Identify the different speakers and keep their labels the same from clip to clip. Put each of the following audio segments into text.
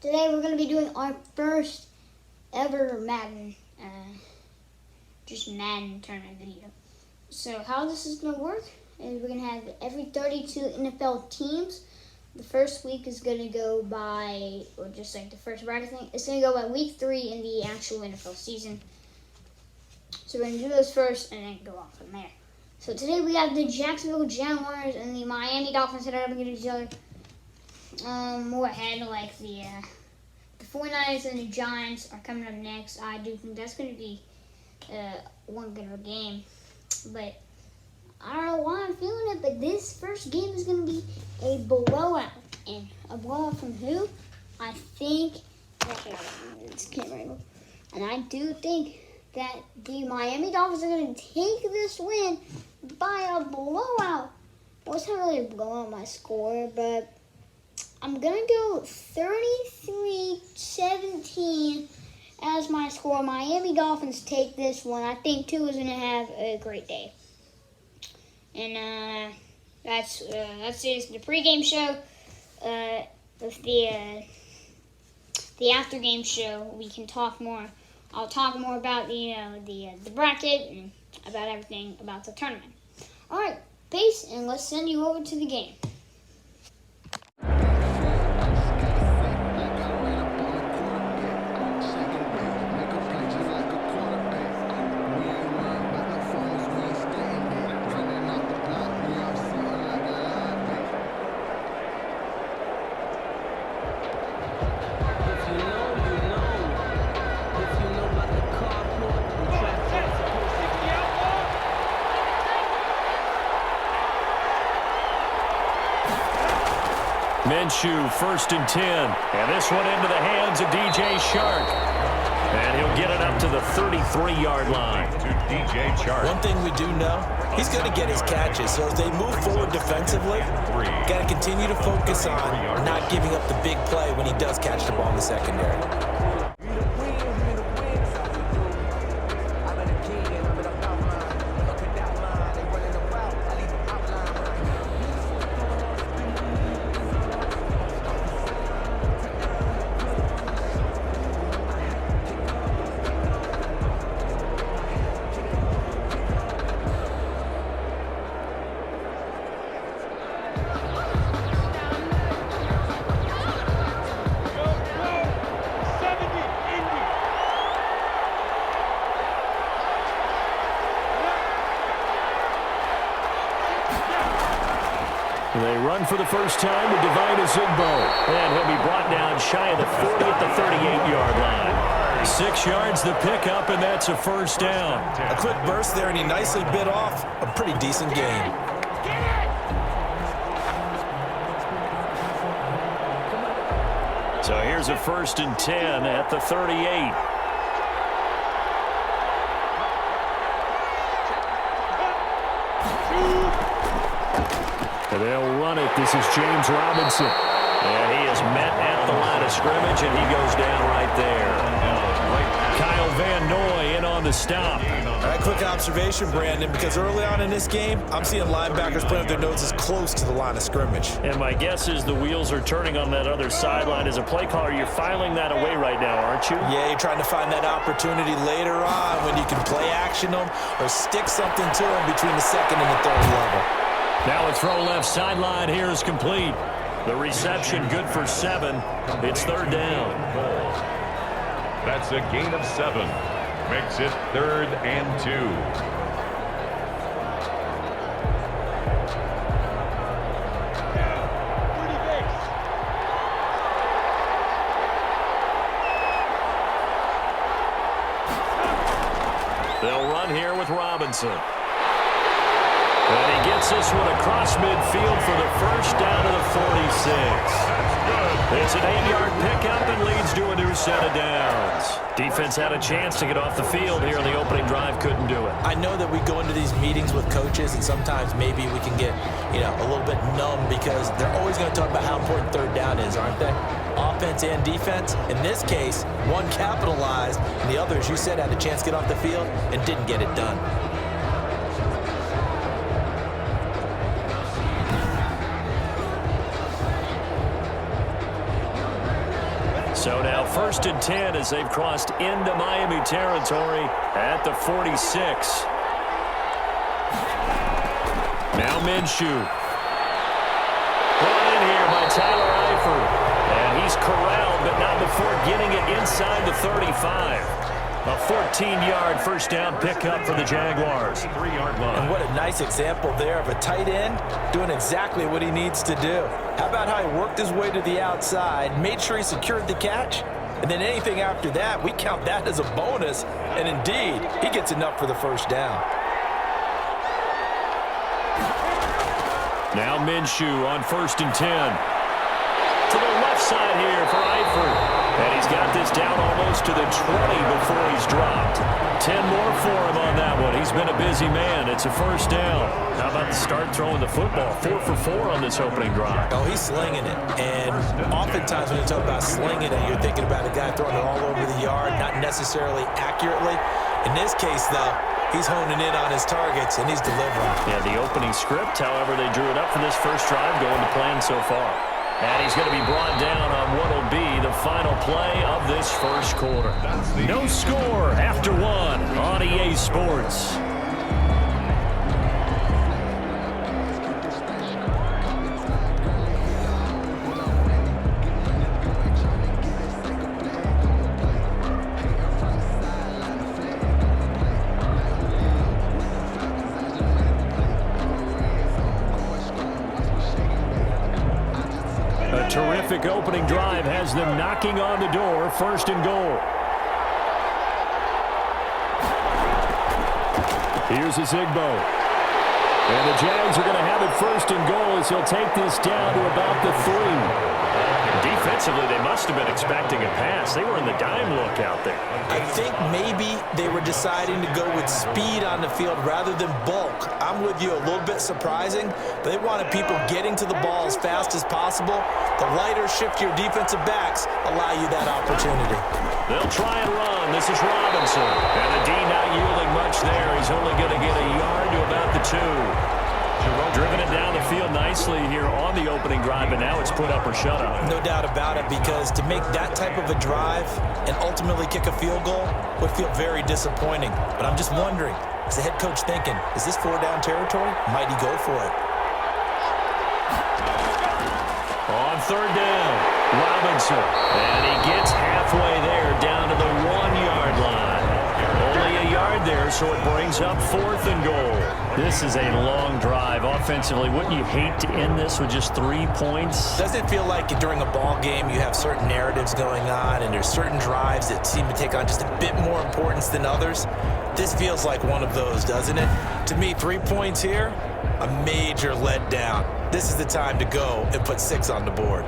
Speaker 1: Today we're going to be doing our first ever Madden, Madden tournament video. So how this is going to work is we're going to have every 32 NFL teams. The first week is going to go by, or just like the first bracket thing, it's going to go by week 3 in the actual NFL season. So we're going to do those first and then go on from there. So today we have the Jacksonville Jaguars and the Miami Dolphins that are up against each other. More ahead, like the 49ers and the Giants are coming up next. I do think that's going to be one good of a game. But I don't know why I'm feeling it, but this first game is going to be a blowout. And a blowout from who? I think, this camera angle. And I do think that the Miami Dolphins are going to take this win by a blowout. Well, it's not really a blowout, my score, but I'm going to go 33-17 as my score. Miami Dolphins take this one. I think Tua is going to have a great day. And that's the pregame show. With the aftergame show, we can talk more. I'll talk more about the bracket and about everything about the tournament. All right, peace, and let's send you over to the game.
Speaker 2: Minshew, 1st and 10. And this one into the hands of DJ Shark. And he'll get it up to the 33-yard line. To DJ Shark.
Speaker 3: One thing we do know, he's going to get his catches. So as they move forward defensively, got to continue to focus on not giving up the big play when he does catch the ball in the secondary.
Speaker 2: They run for the first time to Divine Azigbo. And he'll be brought down shy of the 40 at the 38-yard line. 6 yards the pickup, and that's a first down.
Speaker 3: A quick burst there, and he nicely bit off a pretty decent gain.
Speaker 2: So here's a 1st and 10 at the 38. They'll run it. This is James Robinson. And he is met at the line of scrimmage, and he goes down right there. Kyle Van Noy in on the stop.
Speaker 3: All right, quick observation, Brandon, because early on in this game, I'm seeing linebackers putting up their noses close to the line of scrimmage.
Speaker 2: And my guess is the wheels are turning on that other sideline. As a play caller, you're filing that away right now, aren't you?
Speaker 3: Yeah, you're trying to find that opportunity later on when you can play action them or stick something to them between the second and the third level.
Speaker 2: Now a throw left sideline here is complete. The reception good for 7. It's 3rd down.
Speaker 4: That's a gain of 7. Makes it 3rd and 2.
Speaker 2: They'll run here with Robinson. And he gets this one across midfield for the first down to the 46. It's an 8-yard pickup and leads to a new set of downs. Defense had a chance to get off the field here in the opening drive, couldn't do it.
Speaker 3: I know that we go into these meetings with coaches, and sometimes maybe we can get, a little bit numb because they're always going to talk about how important 3rd down is, aren't they? Offense and defense. In this case, one capitalized, and the other, as you said, had a chance to get off the field and didn't get it done.
Speaker 2: So now 1st and 10 as they've crossed into Miami territory at the 46. Now Minshew. Brought in here by Tyler Eifert. And he's corralled, but not before getting it inside the 35. A 14-yard first down pickup for the Jaguars.
Speaker 4: 3-yard line.
Speaker 3: And what a nice example there of a tight end doing exactly what he needs to do. How about how he worked his way to the outside, made sure he secured the catch, and then anything after that, we count that as a bonus. And indeed, he gets enough for the first down.
Speaker 2: Now Minshew on 1st and 10. To the left side here for Eifert. And he's got this down almost to the 20 before he's dropped. 10 more for him on that one. He's been a busy man. It's a first down. How about the start throwing the football? 4 for 4 on this opening drive.
Speaker 3: Oh, he's slinging it. And oftentimes when you talk about slinging it, you're thinking about a guy throwing it all over the yard, not necessarily accurately. In this case, though, he's honing in on his targets, and he's delivering.
Speaker 2: Yeah, the opening script, however, they drew it up for this first drive, going to plan so far. And he's going to be brought down on what will be the final play of this first quarter. No score after 1 on EA Sports. Terrific opening drive has them knocking on the door. 1st and goal. Here's Zigbo. And the Jags are going to have it 1st and goal as he'll take this down to about the 3. Defensively, they must have been expecting a pass. They were in the dime look out there.
Speaker 3: I think maybe they were deciding to go with speed on the field rather than bulk. I'm with you, a little bit surprising. They wanted people getting to the ball as fast as possible. The lighter, shiftier defensive backs allow you that opportunity.
Speaker 2: They'll try and run. This is Robinson. And the D not yielding much there. He's only going to get a yard to about the 2. Driven it down the field nicely here on the opening drive, but now it's put up or shut up.
Speaker 3: No doubt about it, because to make that type of a drive and ultimately kick a field goal would feel very disappointing. But I'm just wondering, is the head coach thinking, is this 4-down territory? Might he go for it?
Speaker 2: On 3rd down, Robinson. And he gets halfway there down to the 1-yard line. Only a yard there, so it brings up 4th and goal. This is a long drive offensively. Wouldn't you hate to end this with just 3 points?
Speaker 3: Doesn't it feel like during a ball game you have certain narratives going on and there's certain drives that seem to take on just a bit more importance than others? This feels like one of those, doesn't it? To me, 3 points here, a major letdown. This is the time to go and put 6 on the board.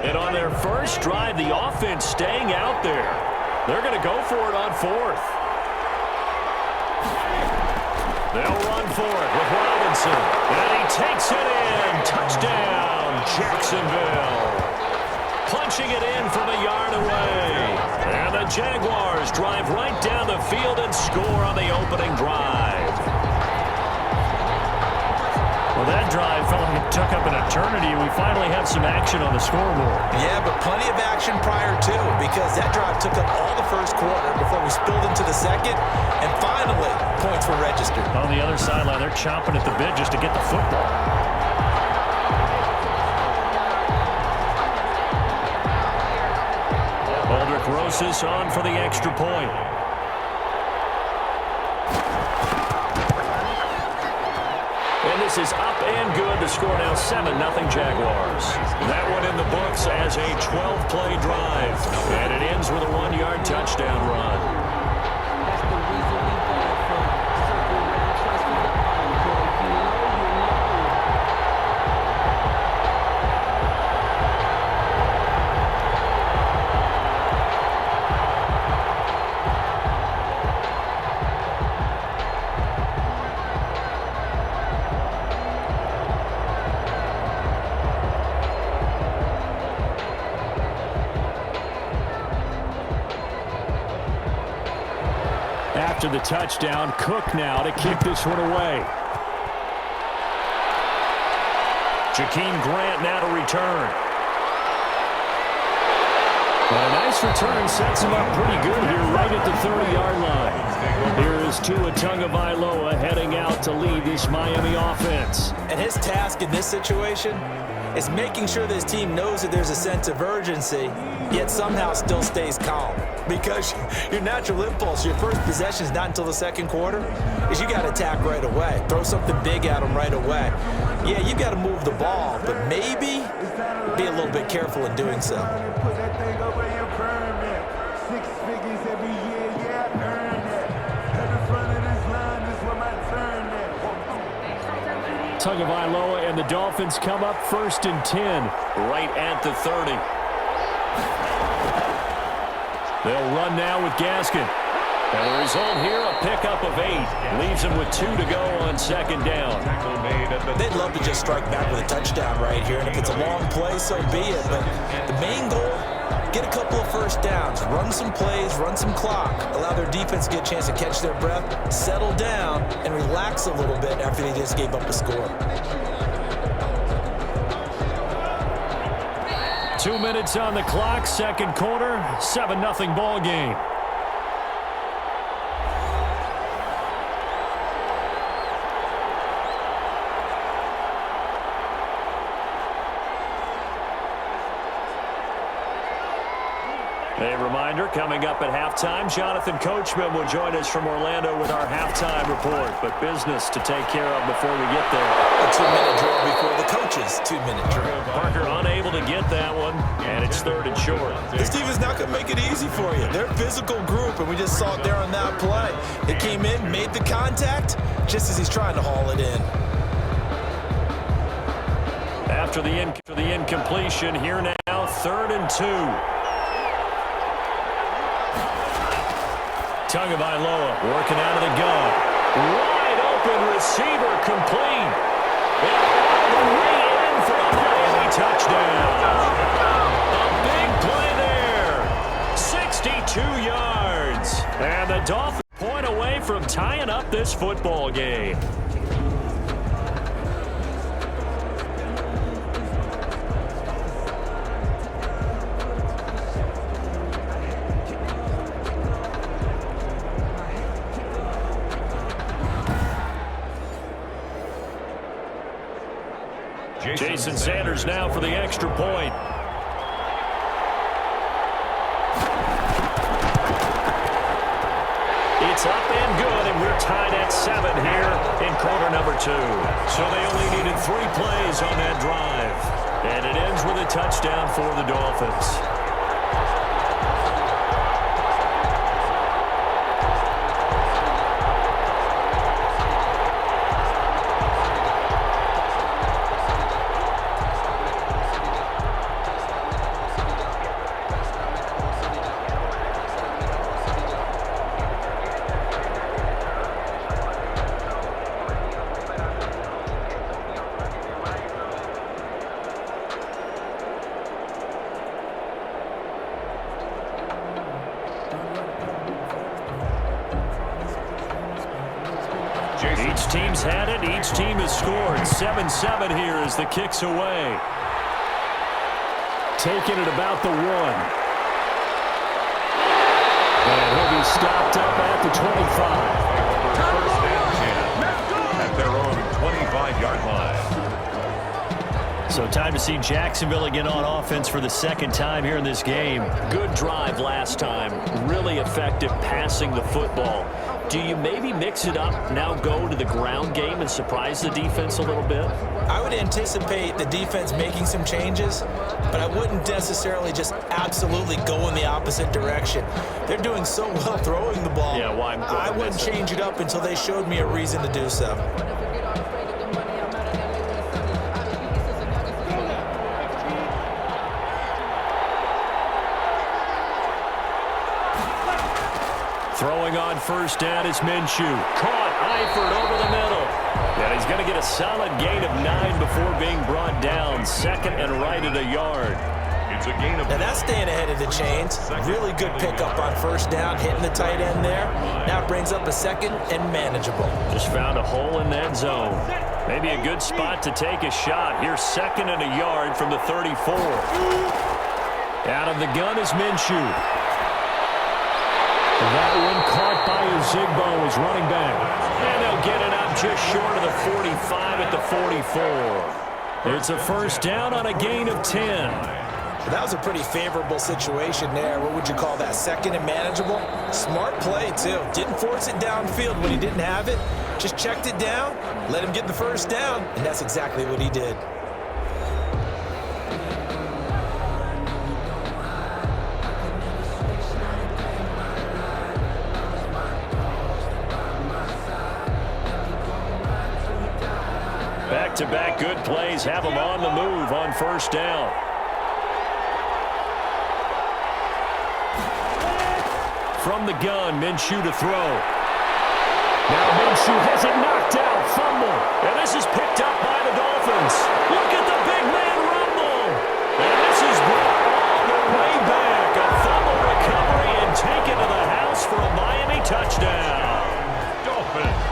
Speaker 2: And on their first drive, the offense staying out there. They're going to go for it on 4th. They'll run for it with Robinson. And he takes it in. Touchdown, Jacksonville. Punching it in from a yard away. And the Jaguars drive right down the field and score on the opening drive. Well, that drive felt like it took up an eternity, and we finally have some action on the scoreboard.
Speaker 3: Yeah, but plenty of action prior to, because that drive took up all the first quarter before we spilled into the second, and finally, points were registered.
Speaker 2: On the other sideline, they're chomping at the bit just to get the football. Aldrich Rosas on for the extra point. And this is up and good. The score now 7-0 Jaguars. That one in the books as a 12-play drive. And it ends with a 1-yard touchdown run. after the touchdown. Cook now to kick this one away. Jakeem Grant now to return. And a nice return sets him up pretty good here right at the 30-yard line. Here is Tua Tagovailoa heading out to lead this Miami offense.
Speaker 3: And his task in this situation is making sure that his team knows that there's a sense of urgency, yet somehow still stays calm. Because your natural impulse, your first possession is not until the second quarter, is you got to attack right away. Throw something big at them right away. Yeah, you got to move the ball, but maybe be a little bit careful in doing so.
Speaker 2: Tagovailoa and the Dolphins come up 1st and 10 right at the 30. They'll run now with Gaskin. And the result here, a pickup of 8. Leaves them with 2 to go on 2nd down.
Speaker 3: They'd love to just strike back with a touchdown right here. And if it's a long play, so be it. But the main goal, get a couple of first downs. Run some plays, run some clock. Allow their defense to get a chance to catch their breath, settle down, and relax a little bit after they just gave up a score.
Speaker 2: 2 minutes on the clock, 2nd quarter, 7-0 ball game. A reminder, coming up at halftime, Jonathan Coachman will join us from Orlando with our halftime report, but business to take care of before we get there.
Speaker 3: A 2-minute drill before the coach's 2-minute drill.
Speaker 2: Parker unable to get that one, and it's 3rd and short.
Speaker 3: This team is not going to make it easy for you. They're a physical group, and we just saw it there on that play. It came in, made the contact, just as he's trying to haul it in.
Speaker 2: After the incompletion, here now, 3rd and 2. Tagovailoa working out of the gun. Wide open receiver complete. And all the way in for a Miami touchdown. A big play there. 62 yards. And the Dolphins point away from tying up this football game. Jason Sanders now for the extra point. It's up and good, and we're tied at 7 here in quarter number 2. So they only needed 3 plays on that drive. And it ends with a touchdown for the Dolphins. Each team's had it. Each team has scored. 7-7 here as the kick's away. Taking it about the 1. And he'll be stopped up at the 25.
Speaker 4: First and 10 at their own 25-yard line.
Speaker 2: So time to see Jacksonville again on offense for the 2nd time here in this game. Good drive last time. Really effective passing the football. Do you maybe mix it up, now go to the ground game and surprise the defense a little bit?
Speaker 3: I would anticipate the defense making some changes, but I wouldn't necessarily just absolutely go in the opposite direction. They're doing so well throwing the ball.
Speaker 2: Yeah, well,
Speaker 3: I wouldn't change it up until they showed me a reason to do so.
Speaker 2: Throwing on first down is Minshew. Caught Eifert over the middle. And he's going to get a solid gain of 9 before being brought down. 2nd and right at a yard.
Speaker 4: It's a gain of
Speaker 3: Now that's staying ahead of the chains. Really good pickup on first down, hitting the tight end there. Now it brings up a second and manageable.
Speaker 2: Just found a hole in that zone. Maybe a good spot to take a shot. Here's 2nd and a yard from the 34. Out of the gun is Minshew. That one caught by Ozigbo as running back. And they'll get it up just short of the 45 at the 44. It's a first down on a gain of 10.
Speaker 3: That was a pretty favorable situation there. What would you call that? Second and manageable? Smart play, too. Didn't force it downfield when he didn't have it. Just checked it down, let him get the first down, and that's exactly what he did.
Speaker 2: Back-to-back good plays have them on the move on first down. From the gun, Minshew to throw. Now Minshew has it knocked out. Fumble. And this is picked up by the Dolphins. Look at the big man rumble. And this is brought all the way back. A fumble recovery and taken to the house for a Miami touchdown.
Speaker 4: Dolphins.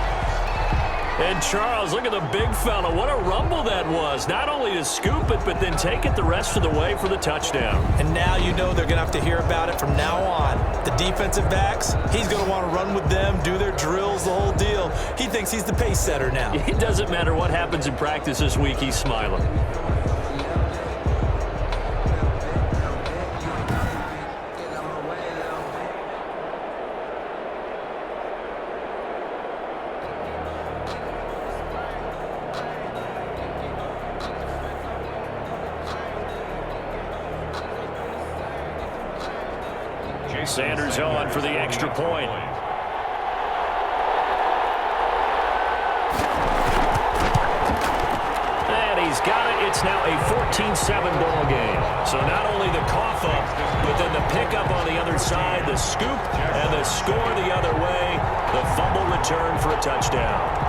Speaker 2: And Charles, look at the big fella. What a rumble that was. Not only to scoop it, but then take it the rest of the way for the touchdown.
Speaker 3: And now you know they're going to have to hear about it from now on. The defensive backs, he's going to want to run with them, do their drills, the whole deal. He thinks he's the pace setter now.
Speaker 2: It doesn't matter what happens in practice this week. He's smiling. Sanders on for the extra point. And he's got it. It's now a 14-7 ball game. So not only the cough up, but then the pickup on the other side, the scoop, and the score the other way. The fumble return for a touchdown.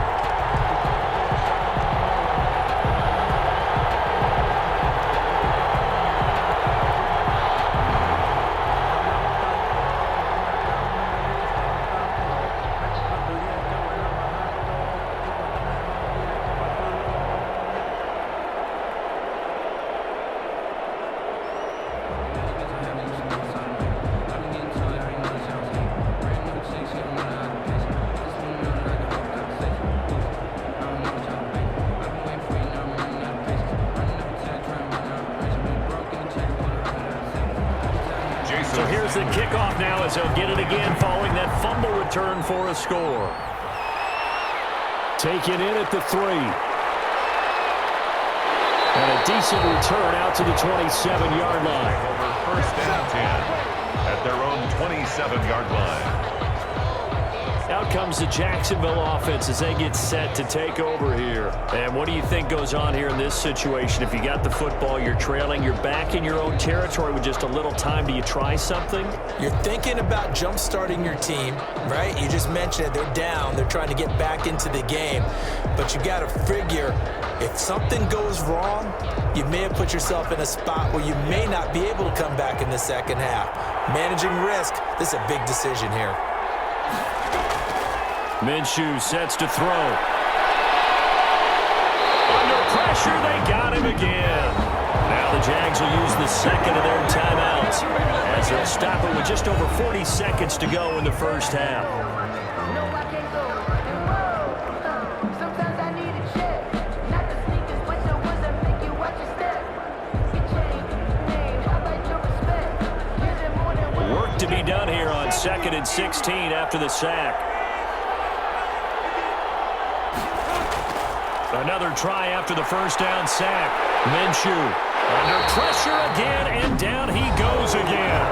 Speaker 2: So here's the kickoff now as they'll get it again following that fumble return for a score. Taken in at the 3. And a decent return out to the 27-yard line.
Speaker 4: Over first and 10 at their own 27-yard line.
Speaker 2: Out comes the Jacksonville offense as they get set to take over here. And what do you think goes on here in this situation? If you got the football, you're trailing, you're back in your own territory with just a little time. Do you try something?
Speaker 3: You're thinking about jump-starting your team, right? You just mentioned it. They're down. They're trying to get back into the game. But you got to figure if something goes wrong, you may have put yourself in a spot where you may not be able to come back in the second half. Managing risk, this is a big decision here.
Speaker 2: Minshew sets to throw. Under pressure, they got him again. Now the Jags will use the second of their timeouts as they'll stop it with just over 40 seconds to go in the first half. Work to be done here on 2nd and 16 after the sack. Another try after the first down sack. Minshew under pressure again, and down he goes again.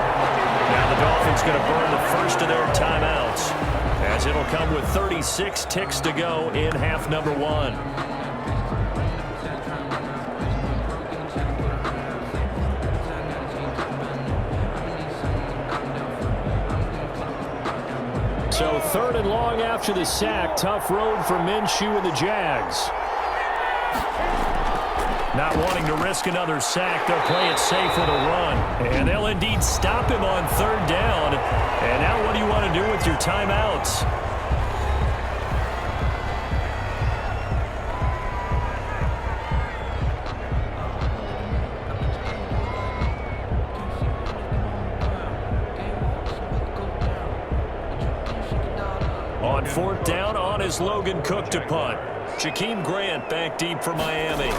Speaker 2: Now the Dolphins going to burn the first of their timeouts as it'll come with 36 ticks to go in half number 1. So 3rd and long after the sack. Tough road for Minshew and the Jags. Not wanting to risk another sack, they'll play it safe with a run. And they'll indeed stop him on third down. And now what do you want to do with your timeouts? On fourth down, on is Logan Cook to punt. Jakeem Grant back deep for Miami.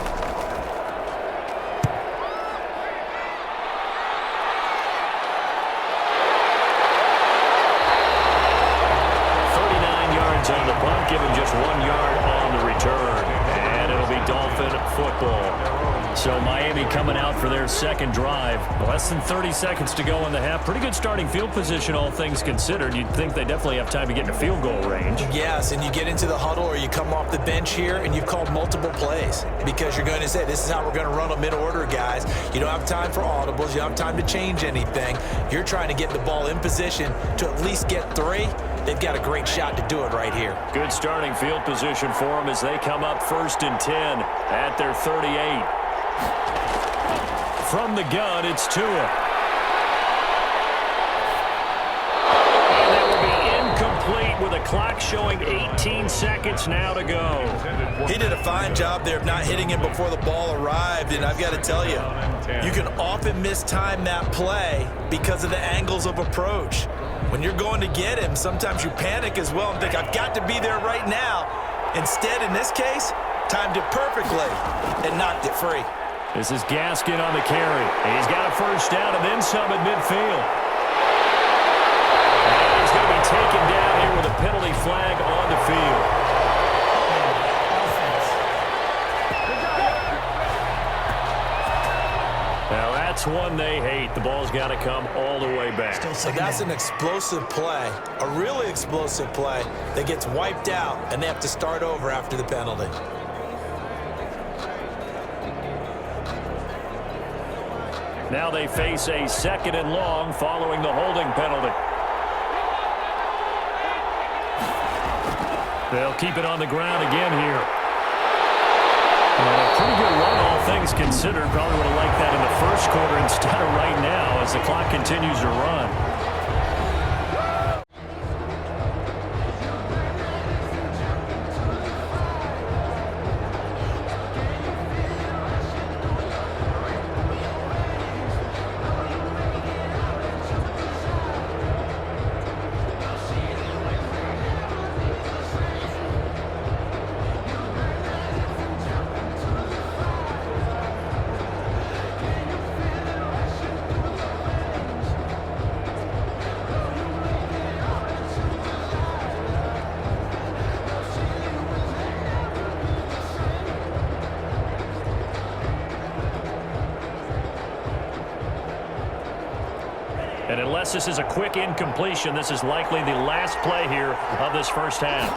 Speaker 2: 39 yards on the punt, give him just 1 yard on the return. And it'll be Dolphin football. So Miami coming out for their second drive. Less than 30 seconds to go in the half. Pretty good starting field position, all things considered. You'd think they definitely have time to get into field goal range.
Speaker 3: Yes, and you get into the huddle or you come off the bench here and you've called multiple plays because you're going to say, this is how we're going to run a mid-order, guys. You don't have time for audibles. You don't have time to change anything. You're trying to get the ball in position to at least get 3. They've got a great shot to do it right here. Good starting field position for them as they come up 1st and 10 at their 38. From the gun, it's Tua. And that will be incomplete with a clock showing 18 seconds now to go. He did a fine job there of not hitting him before the ball arrived, and I've got to tell you, you can often mistime that play because of the angles of approach. When you're going to get him, sometimes you panic as well and think, I've got to be there right now. Instead, in this case, timed it perfectly and knocked it free.
Speaker 2: This is Gaskin on the carry. He's got a first down and then some at midfield. And he's going to be taken down here with a penalty flag on the field. Now that's one they hate. The ball's got to come all the way back.
Speaker 3: So that's an explosive play, a really explosive play that gets wiped out, and they have to start over after the penalty.
Speaker 2: Now they face a 2nd and long following the holding penalty. They'll keep it on the ground again here. And a pretty good run, all things considered. Probably would have liked that in the first quarter instead of right now as the clock continues to run. And unless this is a quick incompletion, this is likely the last play here of this first half.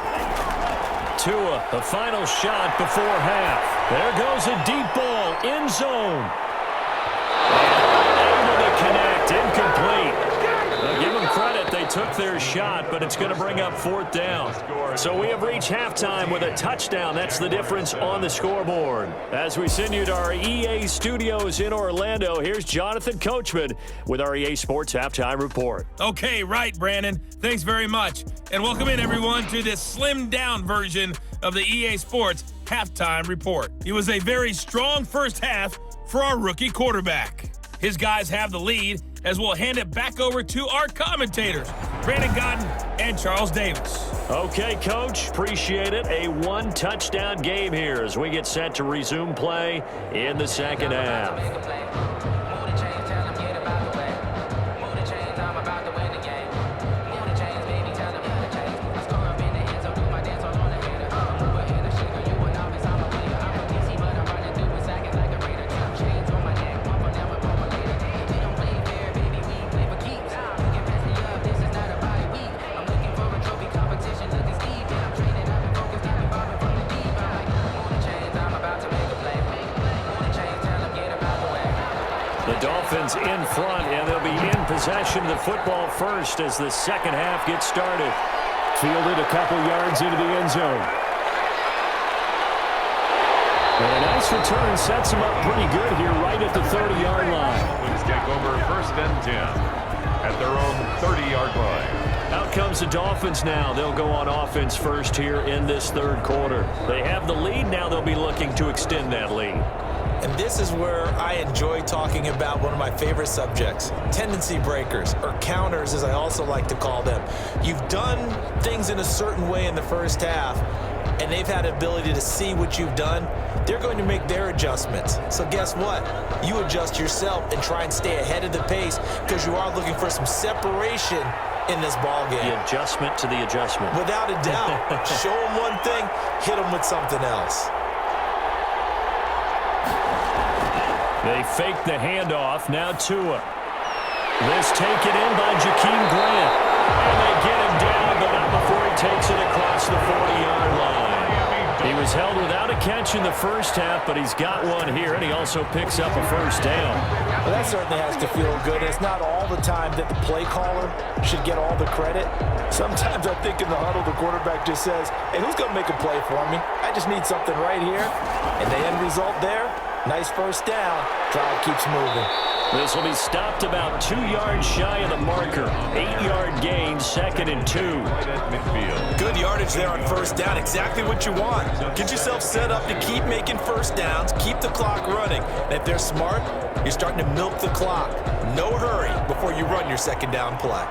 Speaker 2: Tua, the final shot before half. There goes a deep ball, end zone. Able to connect, incomplete. Now give them credit, they took their shot, but it's going to bring up 4th down. So we have reached halftime with a touchdown. That's the difference on the scoreboard. As we send you to our EA studios in Orlando, here's Jonathan Coachman with our EA Sports Halftime Report.
Speaker 5: Okay, right, Brandon. Thanks very much. And welcome in, everyone, to this slimmed-down version of the EA Sports Halftime Report. It was a very strong first half for our rookie quarterback. His guys have the lead, as we'll hand it back over to our commentators, Brandon Godden and Charles Davis.
Speaker 2: Okay, Coach, appreciate it. A 1-touchdown game here as we get set to resume play in the second half. Dolphins in front, and they'll be in possession of the football first as the second half gets started. Fielded a couple yards into the end zone. And a nice nice return sets him up pretty good here right at the 30-yard line.
Speaker 4: Dolphins take over 1st and 10 at their own 30-yard line.
Speaker 2: Out comes the Dolphins now. They'll go on offense first here in this third quarter. They have the lead. Now they'll be looking to extend that lead.
Speaker 3: And this is where I enjoy talking about one of my favorite subjects, tendency breakers, or counters as I also like to call them. You've done things in a certain way in the first half, and they've had the ability to see what you've done. They're going to make their adjustments. So guess what? You adjust yourself and try and stay ahead of the pace because you are looking for some separation in this ball game.
Speaker 2: The adjustment to the adjustment.
Speaker 3: Without a doubt. Show them one thing, hit them with something else.
Speaker 2: They fake the handoff. Now Tua. This taken in by Jakeem Grant. And they get him down, but not before he takes it across the 40-yard line. He was held without a catch in the first half, but he's got one here, and he also picks up a first down.
Speaker 3: Well, that certainly has to feel good. It's not all the time that the play caller should get all the credit. Sometimes I think in the huddle, the quarterback just says, hey, who's going to make a play for me? I just need something right here. And the end result there, nice first down. Drive keeps moving.
Speaker 2: This will be stopped about 2 yards shy of the marker. 8-yard gain, 2nd and 2.
Speaker 4: Right at midfield.
Speaker 3: Good yardage there on first down. Exactly what you want. Get yourself set up to keep making first downs, keep the clock running. And if they're smart, you're starting to milk the clock. No hurry before you run your second down play.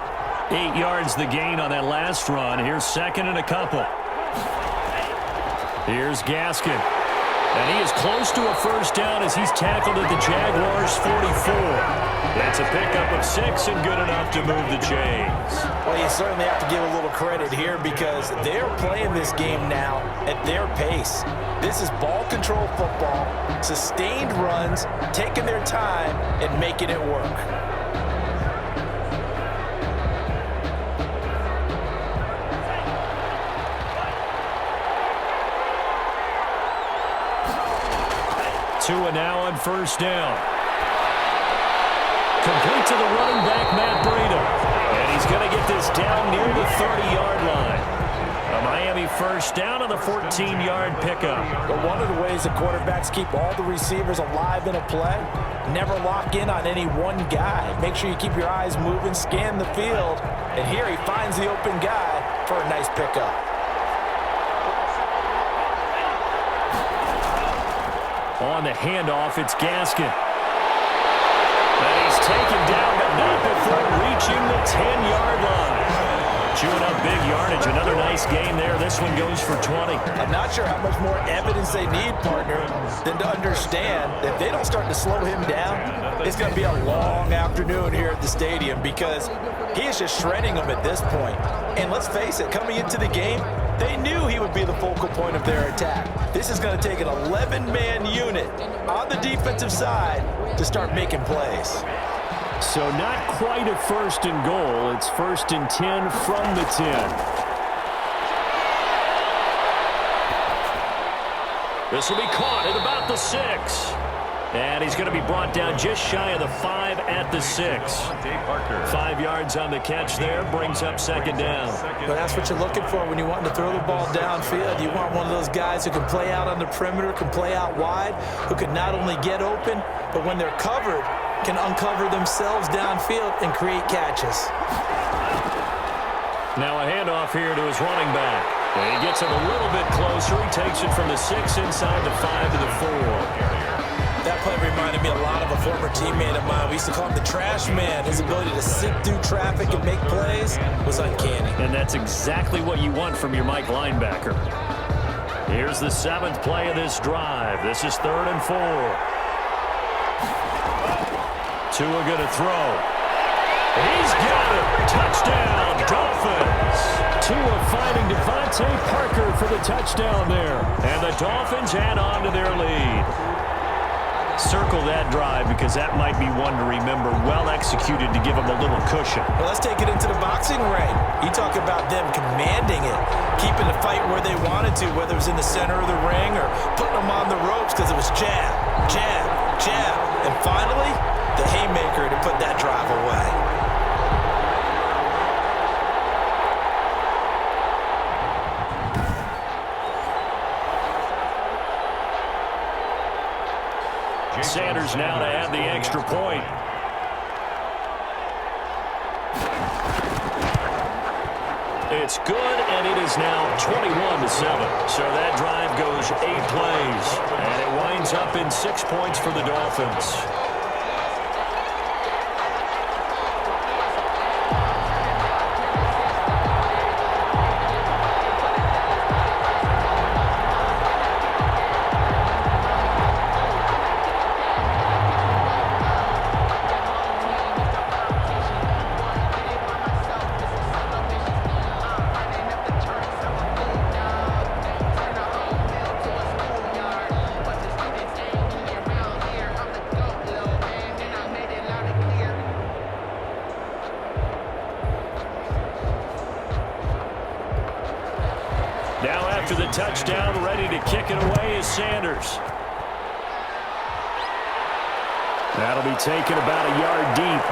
Speaker 2: 8 yards the gain on that last run. Here's 2nd and a couple. Here's Gaskin. And he is close to a first down as he's tackled at the Jaguars' 44. That's a pickup of 6 and good enough to move the chains.
Speaker 3: Well, you certainly have to give a little credit here because they're playing this game now at their pace. This is ball control football, sustained runs, taking their time and making it work.
Speaker 2: Tua now on first down. Complete to the running back, Matt Breida. And he's going to get this down near the 30-yard line. A Miami first down on the 14-yard pickup.
Speaker 3: But one of the ways the quarterbacks keep all the receivers alive in a play, never lock in on any one guy. Make sure you keep your eyes moving, scan the field. And here he finds the open guy for a nice pickup.
Speaker 2: On the handoff, it's Gaskin. And he's taken down, but not before reaching the 10-yard line. Chewing up big yardage. Another nice gain there. This one goes for 20.
Speaker 3: I'm not sure how much more evidence they need, partner, than to understand that if they don't start to slow him down, it's going to be a long afternoon here at the stadium because he is just shredding them at this point. And let's face it, coming into the game, they knew he would be the focal point of their attack. This is going to take an 11-man unit on the defensive side to start making plays.
Speaker 2: So not quite a 1st and goal. It's 1st and 10 from the 10. This will be caught at about the 6. And he's going to be brought down just shy of the 5 at the 6. 5 yards on the catch there, brings up 2nd down.
Speaker 3: But that's what you're looking for when you want to throw the ball downfield. You want one of those guys who can play out on the perimeter, can play out wide, who can not only get open, but when they're covered, can uncover themselves downfield and create catches.
Speaker 2: Now a handoff here to his running back. And he gets him a little bit closer. He takes it from the 6 inside the 5 to the 4.
Speaker 3: That play reminded me a lot of a former teammate of mine. We used to call him the trash man. His ability to sift through traffic and make plays was uncanny.
Speaker 2: And that's exactly what you want from your Mike linebacker. Here's the 7th play of this drive. This is 3rd and 4. Tua going to throw. He's got it. Touchdown, Dolphins. Tua finding Devontae Parker for the touchdown there. And the Dolphins add on to their lead. Circle that drive because that might be one to remember. Well executed to give them a little cushion.
Speaker 3: Well, let's take it into the boxing ring. You talk about them commanding it, keeping the fight where they wanted to, whether it was in the center of the ring or putting them on the ropes because it was jab, jab, jab. And finally, the haymaker to put that drive away.
Speaker 2: goes now to add the extra point. It's good, and it is now 21-7. So that drive goes 8 plays, and it winds up in 6 points for the Dolphins. Now after the touchdown, ready to kick it away is Sanders. That'll be taken about a yard deep.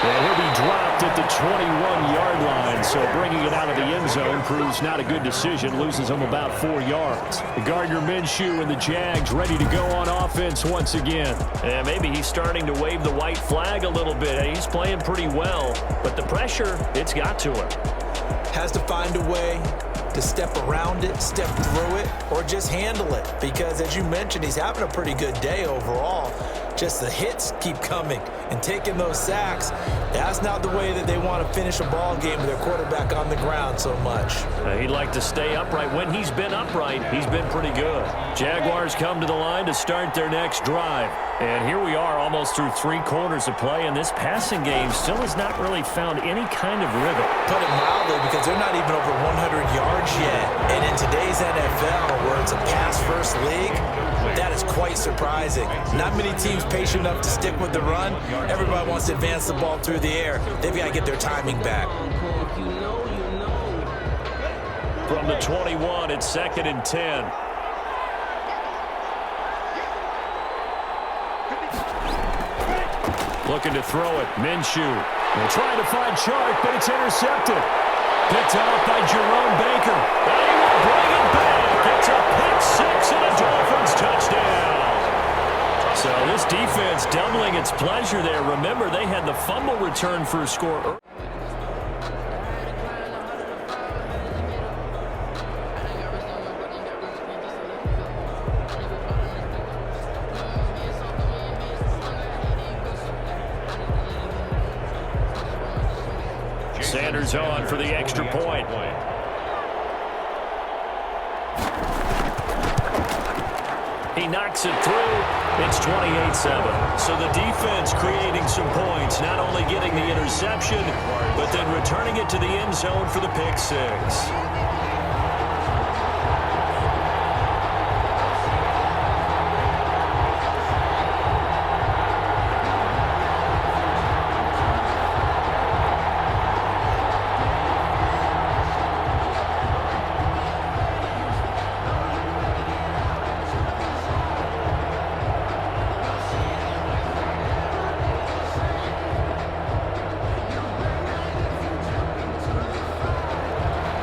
Speaker 2: And he'll be dropped at the 21-yard line, so bringing it out of the end zone proves not a good decision, loses him about 4 yards. Gardner Minshew and the Jags ready to go on offense once again. And maybe he's starting to wave the white flag a little bit. He's playing pretty well, but the pressure, it's got to him.
Speaker 3: Has to find a way to step around it, step through it, or just handle it. Because as you mentioned, he's having a pretty good day overall. Just the hits keep coming and taking those sacks. That's not the way that they want to finish a ball game with their quarterback on the ground so much.
Speaker 2: He'd like to stay upright. When he's been upright, he's been pretty good. Jaguars come to the line to start their next drive. And here we are almost through 3 quarters of play, and this passing game still has not really found any kind of rhythm.
Speaker 3: Put it mildly, because they're not even over 100 yards yet. And in today's NFL, where it's a pass-first league, that is quite surprising. Not many teams patient enough to stick with the run. Everybody wants to advance the ball through the air. They've got to get their timing back.
Speaker 2: From the 21, it's 2nd and 10. Looking to throw it. Minshew. They're trying to find Chark, but it's intercepted. Picked up by Jerome Baker. And he will bring it back. It's a pick 6 and a Dolphins touchdown. So this defense doubling its pleasure there. Remember, they had the fumble return for a score. Sanders on for the extra point. He knocks it through. It's 28-7. So the defense creating some points, not only getting the interception, but then returning it to the end zone for the pick 6.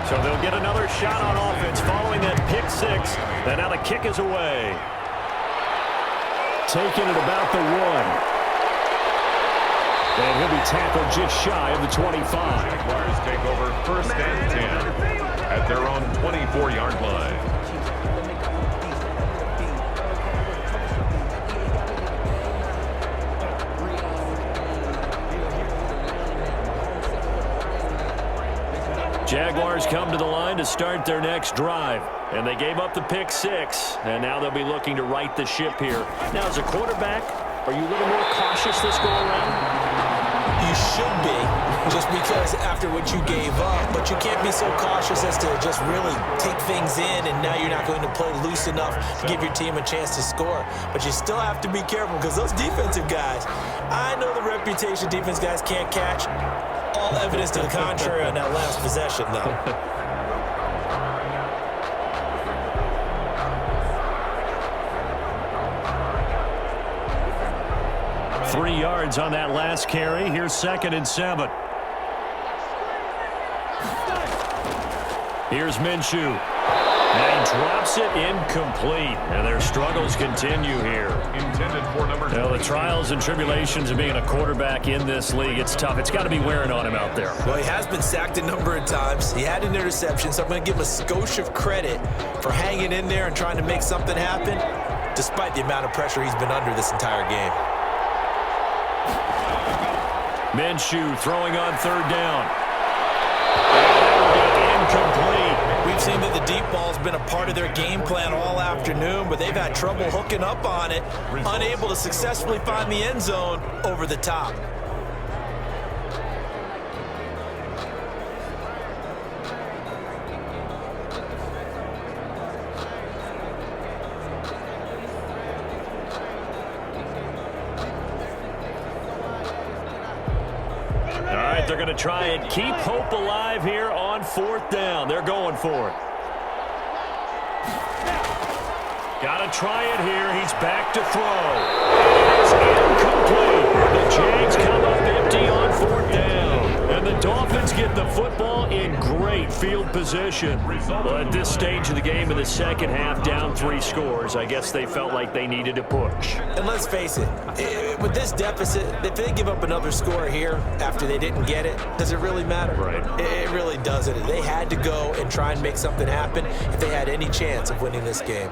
Speaker 2: So they'll get another shot on offense following that pick 6. And now the kick is away. Taking it about the 1. And he'll be tackled just shy of the 25.
Speaker 4: Jaguars take over 1st and 10 at their own 24-yard line.
Speaker 2: Jaguars come to the line to start their next drive. And they gave up the pick 6. And now they'll be looking to right the ship here. Now, as a quarterback, are you a little more cautious this go-around?
Speaker 3: You should be, just because after what you gave up. But you can't be so cautious as to just really take things in, and now you're not going to play loose enough to give your team a chance to score. But you still have to be careful, because those defensive guys, I know the reputation defense guys can't catch. All evidence to the contrary on that last possession, though.
Speaker 2: 3 yards on that last carry. Here's 2nd and 7. Here's Minshew. And he drops it incomplete. And their struggles continue here.
Speaker 4: Intended for number 20.
Speaker 2: Well, the trials and tribulations of being a quarterback in this league, it's tough. It's got to be wearing on him out there.
Speaker 3: Well, he has been sacked a number of times. He had an interception, so I'm going to give him a skosh of credit for hanging in there and trying to make something happen, despite the amount of pressure he's been under this entire game.
Speaker 2: Minshew throwing on third down. Incomplete.
Speaker 3: We've seen that the deep ball's been a part of their game plan all afternoon, but they've had trouble hooking up on it, unable to successfully find the end zone over the top.
Speaker 2: They're going to try and keep hope alive here on fourth down. They're going for it. Got to try it here. He's back to throw. It's incomplete. The Jags come up empty on fourth down. And the Dolphins get the football in great field position. Well, at this stage of the game in the second half, down 3 scores, I guess they felt like they needed to push.
Speaker 3: And let's face it, with this deficit, if they give up another score here after they didn't get it, does it really matter?
Speaker 2: Right.
Speaker 3: It really doesn't. They had to go and try and make something happen if they had any chance of winning this game.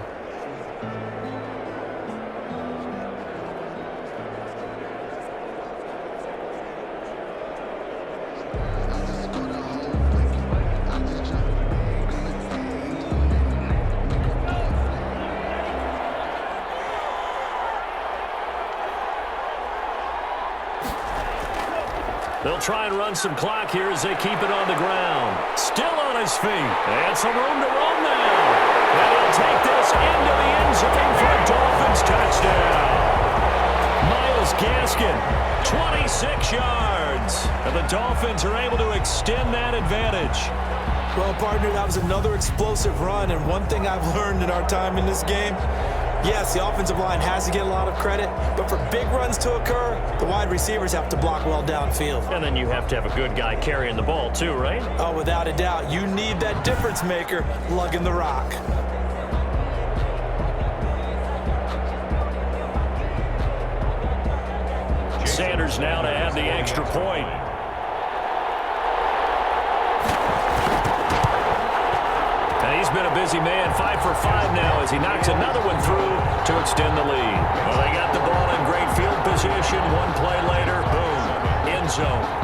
Speaker 2: They'll try and run some clock here as they keep it on the ground. Still on his feet. And some room to roam now. And he'll take this into the end zone for a Dolphins touchdown. Myles Gaskin, 26 yards. And the Dolphins are able to extend that advantage.
Speaker 3: Well, partner, that was another explosive run, and one thing I've learned in our time in this game, yes, the offensive line has to get a lot of credit, but for big runs to occur, the wide receivers have to block well downfield.
Speaker 2: And then you have to have a good guy carrying the ball too, right?
Speaker 3: Oh, without a doubt. You need that difference maker lugging the rock.
Speaker 2: Sanders now to add the extra point. And he's been a busy man, 5 for 5 now as he knocks another one through to extend the lead. Well, they got the ball in great field position. One play later, boom, end zone.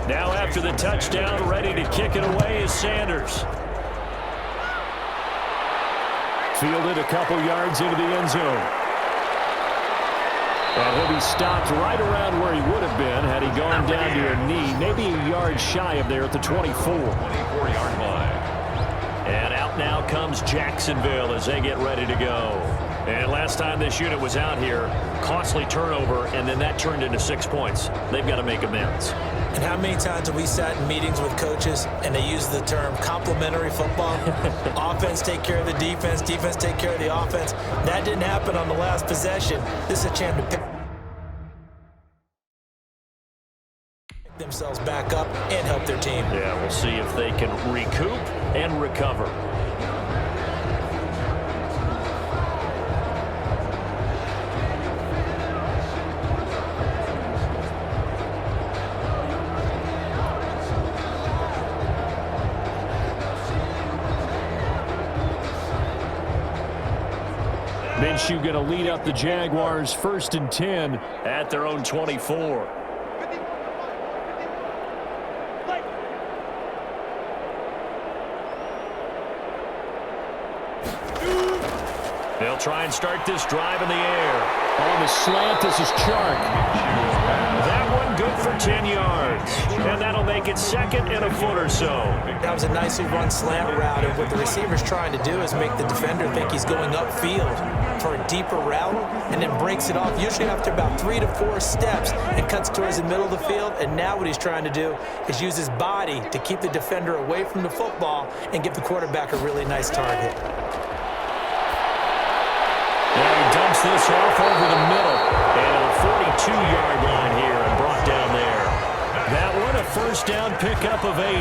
Speaker 2: Now after the touchdown, ready to kick it away is Sanders. Fielded a couple yards into the end zone. And he'll be stopped right around where he would have been had he gone down to a knee, maybe a yard shy of there at the 24.
Speaker 4: 24-yard line.
Speaker 2: And out now comes Jacksonville as they get ready to go. And last time this unit was out here, costly turnover, and then that turned into 6 points. They've got to make amends.
Speaker 3: And how many times have we sat in meetings with coaches and they use the term complementary football? Offense take care of the defense, defense take care of the offense. That didn't happen on the last possession. This is a chance to pick themselves back up and help their team.
Speaker 2: Yeah, we'll see if they can recoup and recover. Minshew going to lead up the Jaguars 1st and 10 at their own 24. They'll try and start this drive in the air. On the slant, this is Chark. That one good for 10 yards. And that'll make it 2nd and a foot or so.
Speaker 3: That was a nicely run slant route, and what the receiver's trying to do is make the defender think he's going upfield for a deeper route, and then breaks it off, usually after about 3 to 4 steps, and cuts towards the middle of the field. And now what he's trying to do is use his body to keep the defender away from the football and give the quarterback a really nice target.
Speaker 2: Now he dumps this off over the middle, and a 42-yard line here and brought down there. That one a first down pickup of 8.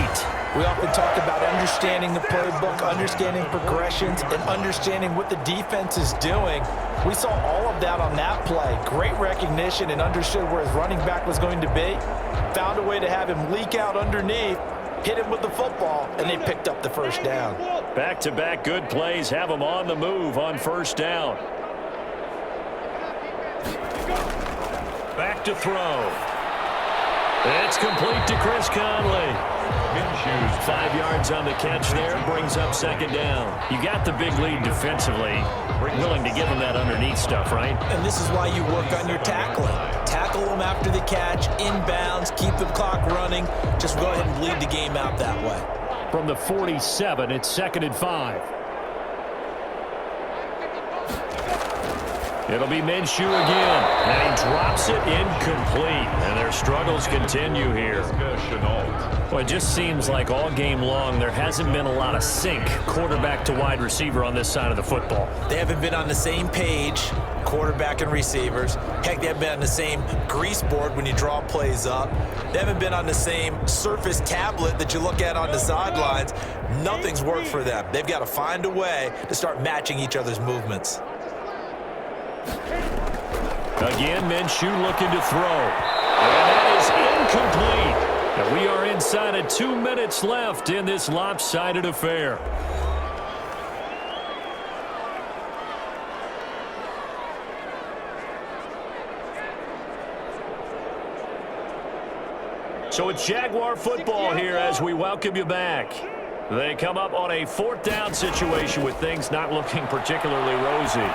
Speaker 3: We often talk about understanding the playbook, understanding progressions, and understanding what the defense is doing. We saw all of that on that play. Great recognition and understood where his running back was going to be. Found a way to have him leak out underneath, hit him with the football, and they picked up the first down.
Speaker 2: Back-to-back good plays have him on the move on first down. Back to throw. It's complete to Chris Conley. 5 yards on the catch there, brings up 2nd down. You got the big lead defensively. We're willing to give him that underneath stuff, right?
Speaker 3: And this is why you work on your tackling. Tackle them after the catch, inbounds, keep the clock running. Just go ahead and bleed the game out that way.
Speaker 2: From the 47, it's 2nd and 5. It'll be Minshew again, and he drops it incomplete, and their struggles continue here. Well, it just seems like all game long there hasn't been a lot of sync quarterback to wide receiver on this side of the football.
Speaker 3: They haven't been on the same page, quarterback and receivers. Heck, they haven't been on the same grease board when you draw plays up. They haven't been on the same Surface tablet that you look at on the sidelines. Nothing's worked for them. They've got to find a way to start matching each other's movements.
Speaker 2: Again, Minshew looking to throw. And that is incomplete. And we are inside of 2 minutes left in this lopsided affair. So it's Jaguar football here as we welcome you back. They come up on a 4th down situation with things not looking particularly rosy.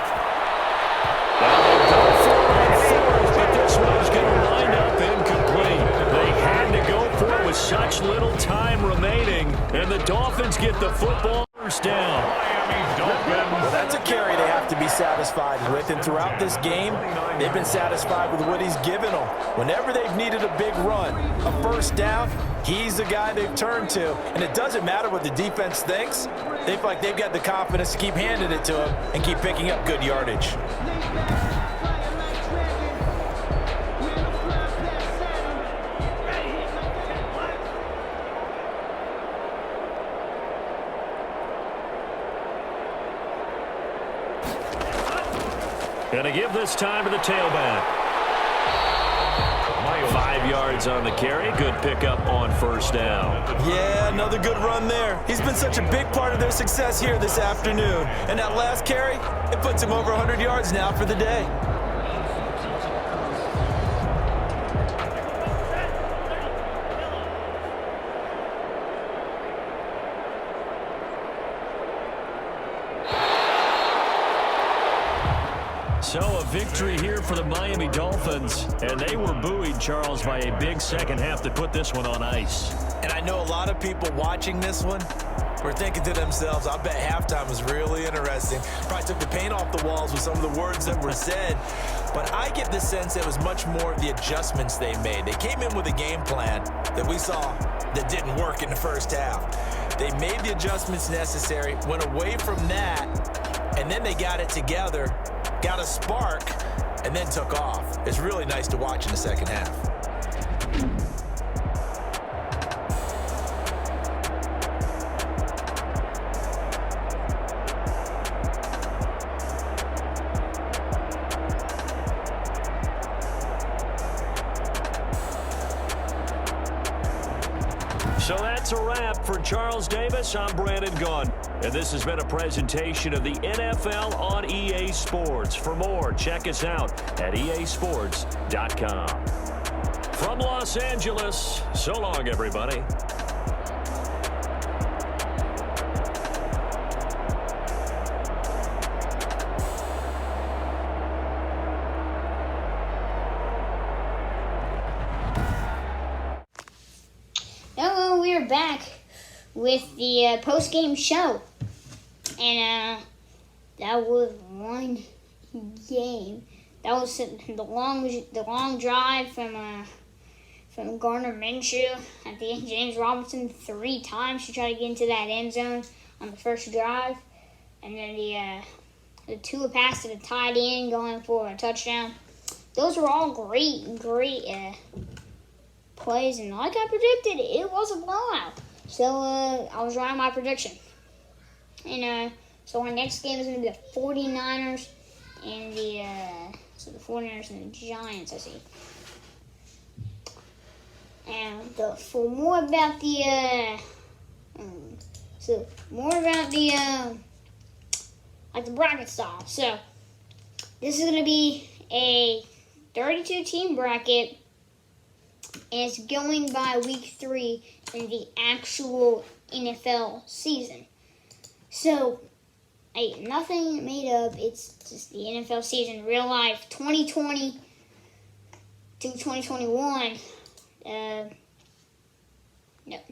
Speaker 2: Now they go for it on 4th, but this one's going to wind up incomplete. They had to go for it with such little time remaining, and the Dolphins get the football first down.
Speaker 3: Well, that's a carry they have to be satisfied with, and throughout this game, they've been satisfied with what he's given them. Whenever they've needed a big run, a first down, he's the guy they've turned to, and it doesn't matter what the defense thinks. They feel like they've got the confidence to keep handing it to him and keep picking up good yardage.
Speaker 2: Going to give this time to the tailback. 5 yards on the carry. Good pickup on first down.
Speaker 3: Yeah, another good run there. He's been such a big part of their success here this afternoon. And that last carry, it puts him over 100 yards now for the day.
Speaker 2: So a victory here for the Miami Dolphins, and they were buoyed, Charles, by a big second half that put this one on ice.
Speaker 3: And I know a lot of people watching this one were thinking to themselves, I bet halftime was really interesting. Probably took the paint off the walls with some of the words that were said. But I get the sense it was much more the adjustments they made. They came in with a game plan that we saw that didn't work in the first half. They made the adjustments necessary, went away from that, and then they got it together, got a spark, and then took off. It's really nice to watch in the second half.
Speaker 2: So that's a wrap for Charles Davis. I'm Brandon Gunn. And this has been a presentation of the NFL on EA Sports. For more, check us out at easports.com. From Los Angeles, so long, everybody.
Speaker 1: back with the post-game show. And that was one game. That was the long drive from Gardner Minshew. At the end, James Robinson 3 times to try to get into that end zone on the first drive. And then the Tua pass to the tight end going for a touchdown. Those were all great plays. And like I predicted, it was a blowout. So I was right on my prediction. And so our next game is going to be the 49ers and the 49ers and the Giants, I see. And for more about the like the bracket style. So this is going to be a 32-team bracket, and it's going by week 3 in the actual NFL season. So, nothing made up. It's just the NFL season, real life, 2020 to 2021.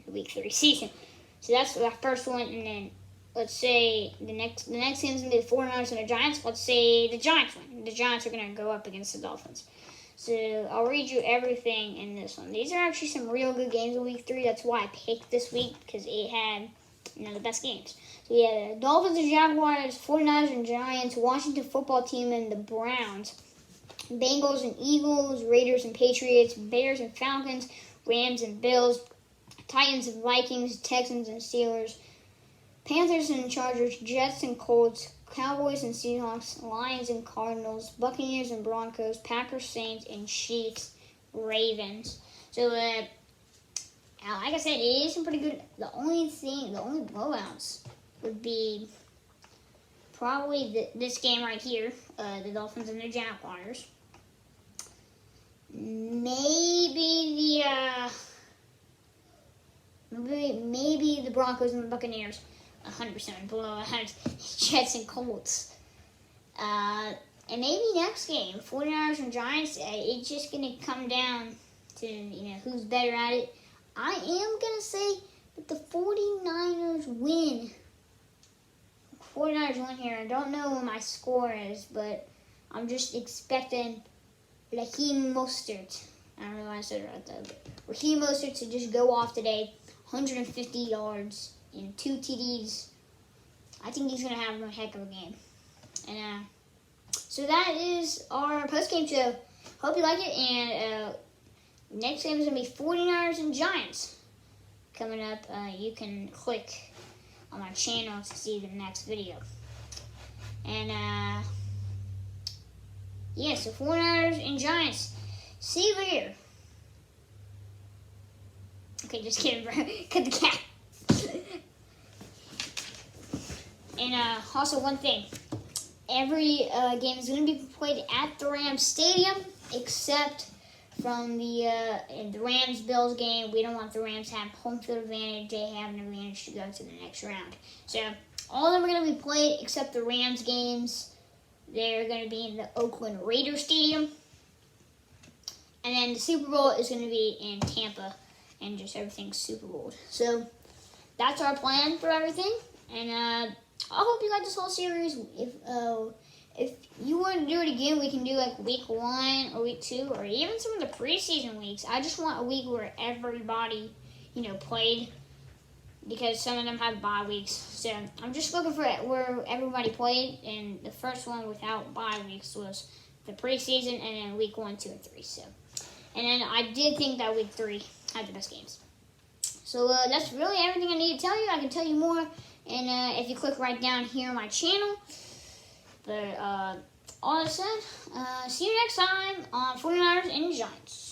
Speaker 1: Week 3 season. So that's the first one, and then let's say the next game is gonna be the 49ers and the Giants. Let's say the Giants win. The Giants are gonna go up against the Dolphins. So I'll read you everything in this one. These are actually some real good games in week 3. That's why I picked this week, because it had the best games. So we had the Dolphins and Jaguars, 49ers and Giants, Washington football team and the Browns, Bengals and Eagles, Raiders and Patriots, Bears and Falcons, Rams and Bills, Titans and Vikings, Texans and Steelers, Panthers and Chargers, Jets and Colts, Cowboys and Seahawks, Lions and Cardinals, Buccaneers and Broncos, Packers, Saints, and Chiefs, Ravens. So, like I said, it is some pretty good. The only blowouts would be probably this game right here, the Dolphins and the Jaguars. Maybe the Broncos and the Buccaneers. 100% blowout. Jets and Colts. And maybe next game, 49ers and Giants, it's just going to come down to, who's better at it. I am going to say that the 49ers win. 49ers win here. I don't know what my score is, but I'm just expecting Raheem Mostert. I don't know why I said it right there, but Raheem Mostert to just go off today, 150 yards and 2 TDs. I think he's going to have a heck of a game. And so that is our post-game show. Hope you like it. And next game is going to be 49ers and Giants. Coming up, you can click on my channel to see the next video. And so 49ers and Giants. See you later. Okay, just kidding, bro. Cut the cat. And also one thing. Every game is going to be played at the Rams Stadium, except from the Rams-Bills game. We don't want the Rams to have home field advantage. They have an advantage to go to the next round. So all of them are going to be played except the Rams games. They're going to be in the Oakland Raiders Stadium. And then the Super Bowl is going to be in Tampa, and just everything's Super Bowl. So that's our plan for everything. And I hope you like this whole series. If you want to do it again, we can do like week 1 or week 2 or even some of the preseason weeks. I just want a week where everybody, played, because some of them have bye weeks. So I'm just looking for where everybody played, and the first one without bye weeks was the preseason, and then week 1, 2, and 3. So, and then I did think that week 3 had the best games. So that's really everything I need to tell you. I can tell you more, and if you click right down here on my channel. But all that said, see you next time on 49ers and Giants.